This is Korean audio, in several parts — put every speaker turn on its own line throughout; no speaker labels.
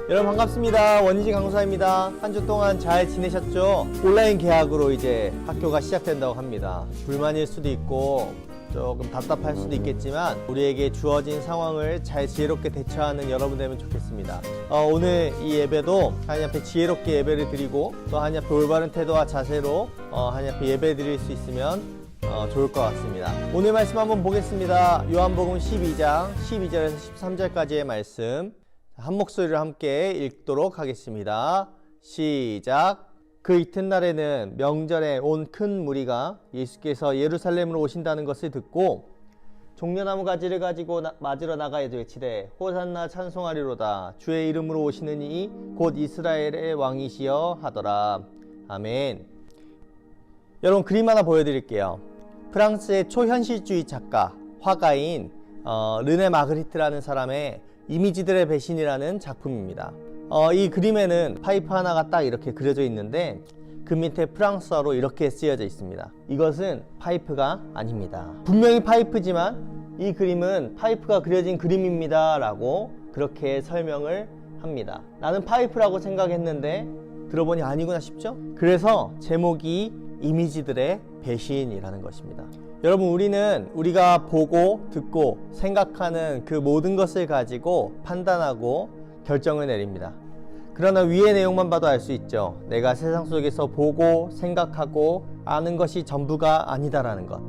여러분 반갑습니다. 원희지 강사입니다. 한 주 동안 잘 지내셨죠? 온라인 개학으로 이제 학교가 시작된다고 합니다. 불만일 수도 있고 조금 답답할 수도 있겠지만 우리에게 주어진 상황을 잘 지혜롭게 대처하는 여러분 되면 좋겠습니다. 오늘 이 예배도 하나님 앞에 지혜롭게 예배를 드리고 또 하나님 앞에 올바른 태도와 자세로 하나님 앞에 예배 드릴 수 있으면 좋을 것 같습니다. 오늘 말씀 한번 보겠습니다. 요한복음 12장 12절에서 13절까지의 말씀 한 목소리로 함께 읽도록 하겠습니다. 시작. 그 이튿날에는 명절에 온 큰 무리가 예수께서 예루살렘으로 오신다는 것을 듣고 종려나무 가지를 가지고 맞으러 나가 외치되 호산나 찬송하리로다. 주의 이름으로 오시는 이 곧 이스라엘의 왕이시여 하더라. 아멘. 여러분 그림 하나 보여드릴게요. 프랑스의 초현실주의 작가 화가인 르네 마그리트라는 사람의 이미지들의 배신이라는 작품입니다. 이 그림에는 파이프 하나가 딱 이렇게 그려져 있는데 그 밑에 프랑스어로 이렇게 쓰여져 있습니다. 이것은 파이프가 아닙니다. 분명히 파이프지만 이 그림은 파이프가 그려진 그림입니다 라고 그렇게 설명을 합니다. 나는 파이프라고 생각했는데 들어보니 아니구나 싶죠? 그래서 제목이 이미지들의 배신이라는 것입니다. 여러분 우리가 보고 듣고 생각하는 그 모든 것을 가지고 판단하고 결정을 내립니다. 그러나 위의 내용만 봐도 알 수 있죠. 내가 세상 속에서 보고 생각하고 아는 것이 전부가 아니다라는 것.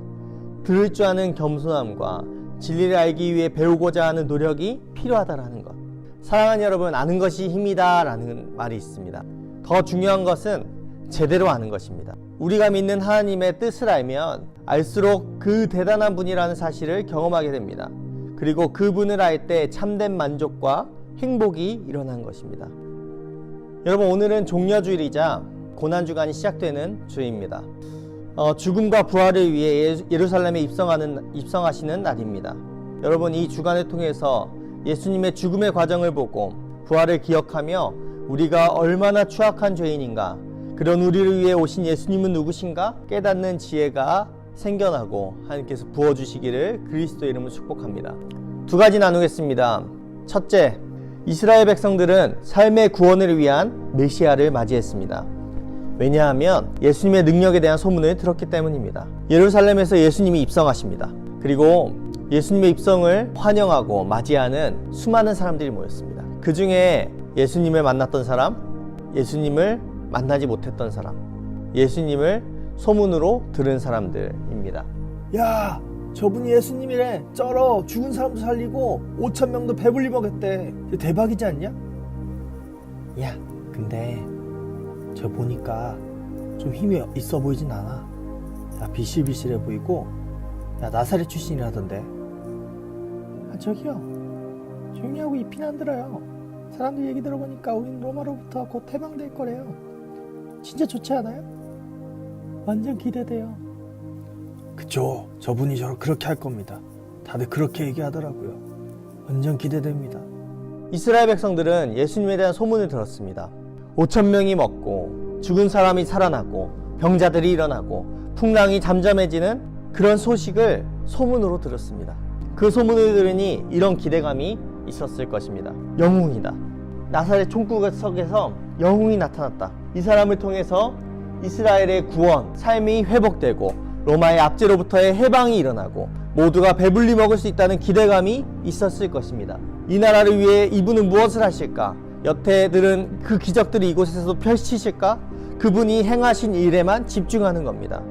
들을 줄 아는 겸손함과 진리를 알기 위해 배우고자 하는 노력이 필요하다라는 것. 사랑하는 여러분, 아는 것이 힘이다 라는 말이 있습니다. 더 중요한 것은 제대로 아는 것입니다. 우리가 믿는 하나님의 뜻을 알면 알수록 그 대단한 분이라는 사실을 경험하게 됩니다. 그리고 그분을 알 때 참된 만족과 행복이 일어난 것입니다. 여러분 오늘은 종려주일이자 고난주간이 시작되는 주입니다. 죽음과 부활을 위해 예루살렘에 입성하시는 날입니다. 여러분 이 주간을 통해서 예수님의 죽음의 과정을 보고 부활을 기억하며 우리가 얼마나 추악한 죄인인가, 그런 우리를 위해 오신 예수님은 누구신가 깨닫는 지혜가 생겨나고 하나님께서 부어주시기를 그리스도의 이름으로 축복합니다. 두 가지 나누겠습니다. 첫째, 이스라엘 백성들은 삶의 구원을 위한 메시아를 맞이했습니다. 왜냐하면 예수님의 능력에 대한 소문을 들었기 때문입니다. 예루살렘에서 예수님이 입성하십니다. 그리고 예수님의 입성을 환영하고 맞이하는 수많은 사람들이 모였습니다. 그 중에 예수님을 만났던 사람, 예수님을 만나지 못했던 사람, 예수님을 소문으로 들은 사람들입니다.
야, 저분이 예수님이래. 쩔어. 죽은 사람도 살리고 5,000명도 배불리 먹였대. 대박이지 않냐? 야, 근데 저 보니까 좀 힘이 있어 보이진 않아. 야, 비실비실해 보이고, 야, 나사렛 출신이라던데. 아, 저기요, 조용히 하고 이 피는 안 들어요. 사람들 얘기 들어보니까 우린 로마로부터 곧 해방될 거래요. 진짜 좋지 않아요? 완전 기대돼요. 그쵸, 저분이 그렇게 할 겁니다. 다들 그렇게 얘기하더라고요. 완전 기대됩니다.
이스라엘 백성들은 예수님에 대한 소문을 들었습니다. 5,000명이 먹고 죽은 사람이 살아나고 병자들이 일어나고 풍랑이 잠잠해지는 그런 소식을 소문으로 들었습니다. 그 소문을 들으니 이런 기대감이 있었을 것입니다. 영웅이다. 나사렛 총구석에서 영웅이 나타났다. 이 사람을 통해서 이스라엘의 구원, 삶이 회복되고 로마의 압제로부터의 해방이 일어나고 모두가 배불리 먹을 수 있다는 기대감이 있었을 것입니다. 이 나라를 위해 이분은 무엇을 하실까? 여태들은 그 기적들이 이곳에서도 펼치실까? 그분이 행하신 일에만 집중하는 겁니다.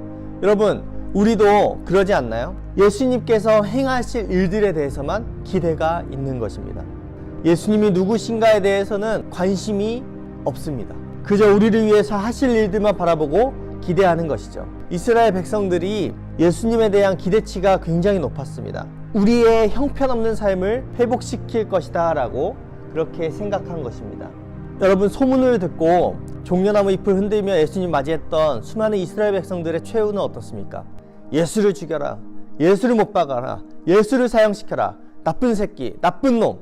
여러분, 우리도 그러지 않나요? 예수님께서 행하실 일들에 대해서만 기대가 있는 것입니다. 예수님이 누구신가에 대해서는 관심이 없습니다. 그저 우리를 위해서 하실 일들만 바라보고 기대하는 것이죠. 이스라엘 백성들이 예수님에 대한 기대치가 굉장히 높았습니다. 우리의 형편없는 삶을 회복시킬 것이다 라고 그렇게 생각한 것입니다. 여러분 소문을 듣고 종려나무 잎을 흔들며 예수님 맞이했던 수많은 이스라엘 백성들의 최후는 어떻습니까? 예수를 죽여라, 예수를 못 박아라, 예수를 사형시켜라, 나쁜 새끼, 나쁜 놈,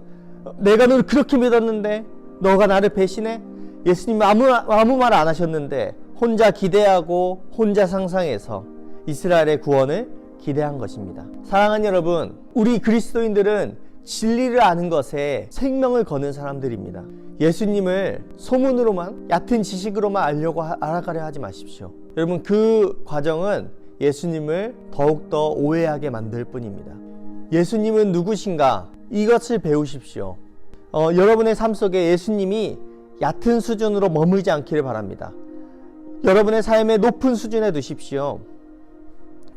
내가 너를 그렇게 믿었는데 너가 나를 배신해? 예수님 아무 말 안 하셨는데 혼자 기대하고 혼자 상상해서 이스라엘의 구원을 기대한 것입니다. 사랑하는 여러분, 우리 그리스도인들은 진리를 아는 것에 생명을 거는 사람들입니다. 예수님을 소문으로만, 얕은 지식으로만 알아가려 하지 마십시오. 여러분, 그 과정은 예수님을 더욱더 오해하게 만들 뿐입니다. 예수님은 누구신가? 이것을 배우십시오. 여러분의 삶 속에 예수님이 얕은 수준으로 머물지 않기를 바랍니다. 여러분의 삶의 높은 수준에 두십시오.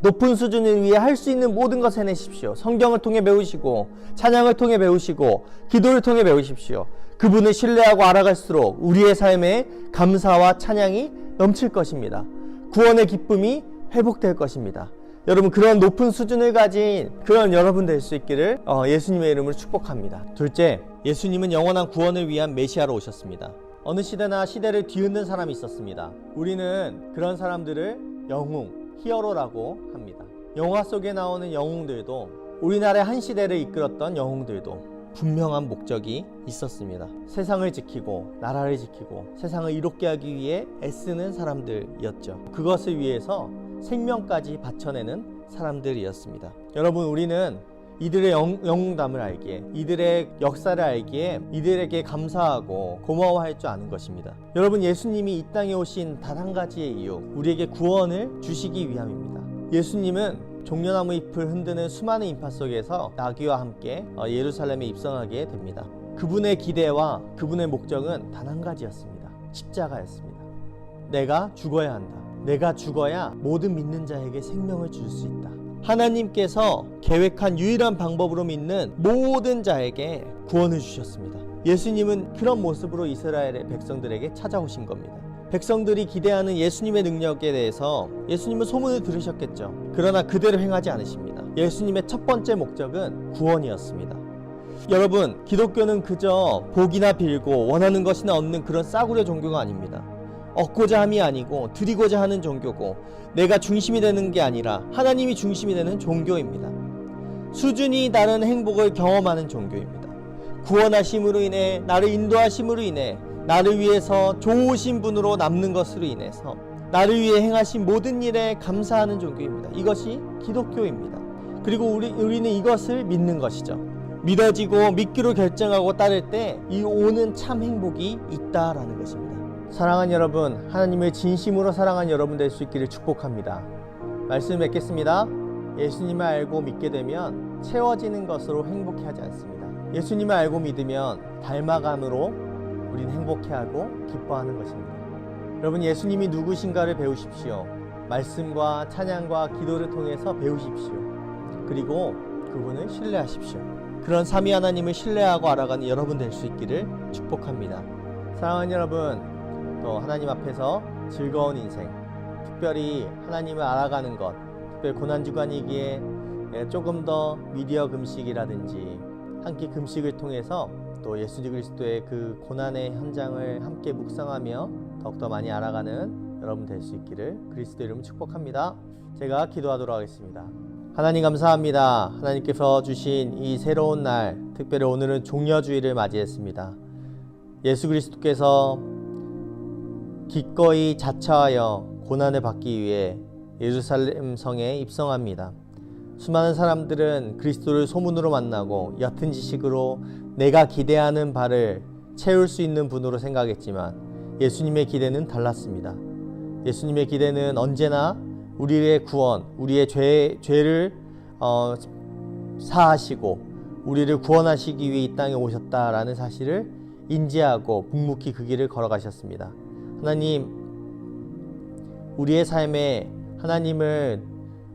높은 수준을 위해 할 수 있는 모든 것을 해내십시오. 성경을 통해 배우시고, 찬양을 통해 배우시고, 기도를 통해 배우십시오. 그분을 신뢰하고 알아갈수록 우리의 삶에 감사와 찬양이 넘칠 것입니다. 구원의 기쁨이 회복될 것입니다. 여러분, 그런 높은 수준을 가진 그런 여러분 될 수 있기를 예수님의 이름으로 축복합니다. 둘째, 예수님은 영원한 구원을 위한 메시아로 오셨습니다. 어느 시대나 시대를 뒤흔든 사람이 있었습니다. 우리는 그런 사람들을 영웅, 히어로라고 합니다. 영화 속에 나오는 영웅들도, 우리나라의 한 시대를 이끌었던 영웅들도 분명한 목적이 있었습니다. 세상을 지키고 나라를 지키고 세상을 이롭게 하기 위해 애쓰는 사람들이었죠. 그것을 위해서 생명까지 바쳐내는 사람들이었습니다. 여러분, 우리는 이들의 영웅담을 알기에, 이들의 역사를 알기에 이들에게 감사하고 고마워할 줄 아는 것입니다. 여러분, 예수님이 이 땅에 오신 단 한 가지의 이유, 우리에게 구원을 주시기 위함입니다. 예수님은 종려나무 잎을 흔드는 수많은 인파 속에서 나귀와 함께 예루살렘에 입성하게 됩니다. 그분의 기대와 그분의 목적은 단 한 가지였습니다. 십자가였습니다. 내가 죽어야 한다. 내가 죽어야 모든 믿는 자에게 생명을 줄 수 있다. 하나님께서 계획한 유일한 방법으로 믿는 모든 자에게 구원을 주셨습니다. 예수님은 그런 모습으로 이스라엘의 백성들에게 찾아오신 겁니다. 백성들이 기대하는 예수님의 능력에 대해서 예수님은 소문을 들으셨겠죠. 그러나 그대로 행하지 않으십니다. 예수님의 첫 번째 목적은 구원이었습니다. 여러분, 기독교는 그저 복이나 빌고 원하는 것이나 얻는 그런 싸구려 종교가 아닙니다. 얻고자 함이 아니고 드리고자 하는 종교고, 내가 중심이 되는 게 아니라 하나님이 중심이 되는 종교입니다. 수준이 다른 행복을 경험하는 종교입니다. 구원하심으로 인해, 나를 인도하심으로 인해, 나를 위해서 좋으신 분으로 남는 것으로 인해서 나를 위해 행하신 모든 일에 감사하는 종교입니다. 이것이 기독교입니다. 그리고 우리는 이것을 믿는 것이죠. 믿어지고 믿기로 결정하고 따를 때 이 오는 참 행복이 있다라는 것입니다. 사랑하는 여러분, 하나님을 진심으로 사랑하는 여러분 될 수 있기를 축복합니다. 말씀 맺겠습니다. 예수님을 알고 믿게 되면 채워지는 것으로 행복해하지 않습니다. 예수님을 알고 믿으면 닮아감으로 우리는 행복해하고 기뻐하는 것입니다. 여러분, 예수님이 누구신가를 배우십시오. 말씀과 찬양과 기도를 통해서 배우십시오. 그리고 그분을 신뢰하십시오. 그런 삼위 하나님을 신뢰하고 알아가는 여러분 될 수 있기를 축복합니다. 사랑하는 여러분, 또 하나님 앞에서 즐거운 인생, 특별히 하나님을 알아가는 것, 특별히 고난주간이기에 조금 더 미디어 금식이라든지 한 끼 금식을 통해서 또 예수 그리스도의 그 고난의 현장을 함께 묵상하며 더욱더 많이 알아가는 여러분 될 수 있기를 그리스도 이름으로 축복합니다. 제가 기도하도록 하겠습니다. 하나님 감사합니다. 하나님께서 주신 이 새로운 날, 특별히 오늘은 종려주일을 맞이했습니다. 예수 그리스도께서 기꺼이 자처하여 고난을 받기 위해 예루살렘 성에 입성합니다. 수많은 사람들은 그리스도를 소문으로 만나고 옅은 지식으로 내가 기대하는 바를 채울 수 있는 분으로 생각했지만 예수님의 기대는 달랐습니다. 예수님의 기대는 언제나 우리의 구원, 우리의 죄를 사하시고 우리를 구원하시기 위해 이 땅에 오셨다라는 사실을 인지하고 묵묵히 그 길을 걸어가셨습니다. 하나님, 우리의 삶에 하나님을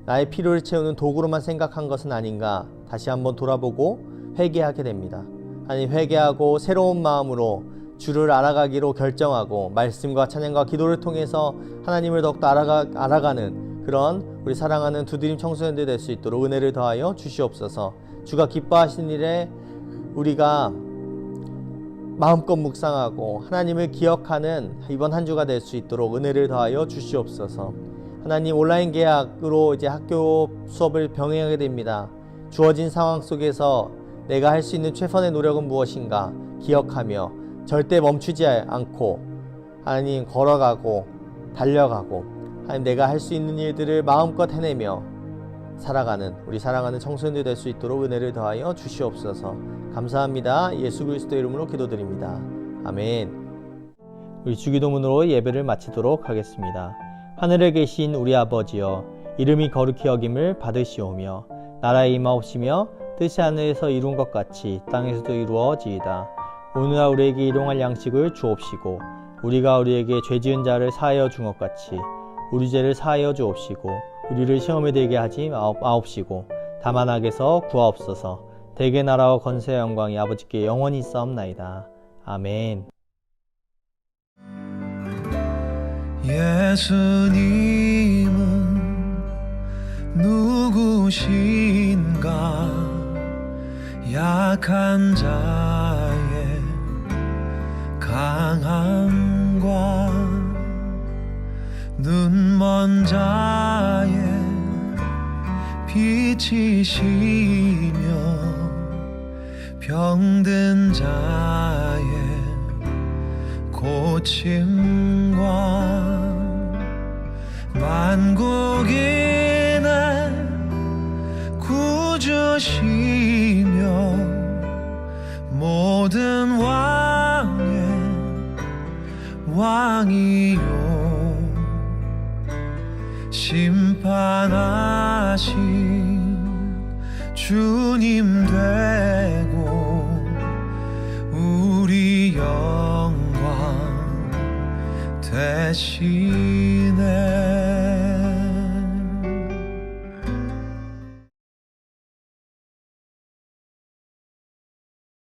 나의 필요를 채우는 도구로만 생각한 것은 아닌가 다시 한번 돌아보고 회개하게 됩니다. 하나님, 회개하고 새로운 마음으로 주를 알아가기로 결정하고 말씀과 찬양과 기도를 통해서 하나님을 더욱더 알아가는 그런 우리 사랑하는 두드림 청소년들 될 수 있도록 은혜를 더하여 주시옵소서. 주가 기뻐하시는 일에 우리가 마음껏 묵상하고 하나님을 기억하는 이번 한 주가 될 수 있도록 은혜를 더하여 주시옵소서. 하나님, 온라인 계약으로 이제 학교 수업을 병행하게 됩니다. 주어진 상황 속에서 내가 할 수 있는 최선의 노력은 무엇인가 기억하며 절대 멈추지 않고 하나님 걸어가고 달려가고 하나님 내가 할 수 있는 일들을 마음껏 해내며 살아가는 우리 사랑하는 청소년들 될 수 있도록 은혜를 더하여 주시옵소서. 감사합니다. 예수 그리스도의 이름으로 기도드립니다. 아멘. 우리 주기도문으로 예배를 마치도록 하겠습니다. 하늘에 계신 우리 아버지여, 이름이 거룩히 여김을 받으시오며 나라에 임하옵시며 뜻이 하늘에서 이룬 것 같이 땅에서도 이루어지이다. 오늘날 우리에게 일용할 양식을 주옵시고 우리가 우리에게 죄 지은 자를 사하여 준 것 같이 우리 죄를 사하여 주옵시고 우리를 시험에 들게 하지 마옵시고 다만 악에서 구하옵소서. 대개 나라와 권세와 영광이 아버지께 영원히 있사옵나이다. 아멘.
예수님은 누구신가? 약한 자의 강함과 눈먼 자의 빛이시며 병든 자의 고침과 만국인의 구주시며 모든 왕의 왕이요 심판하신 주님 되고 우리 영광 되시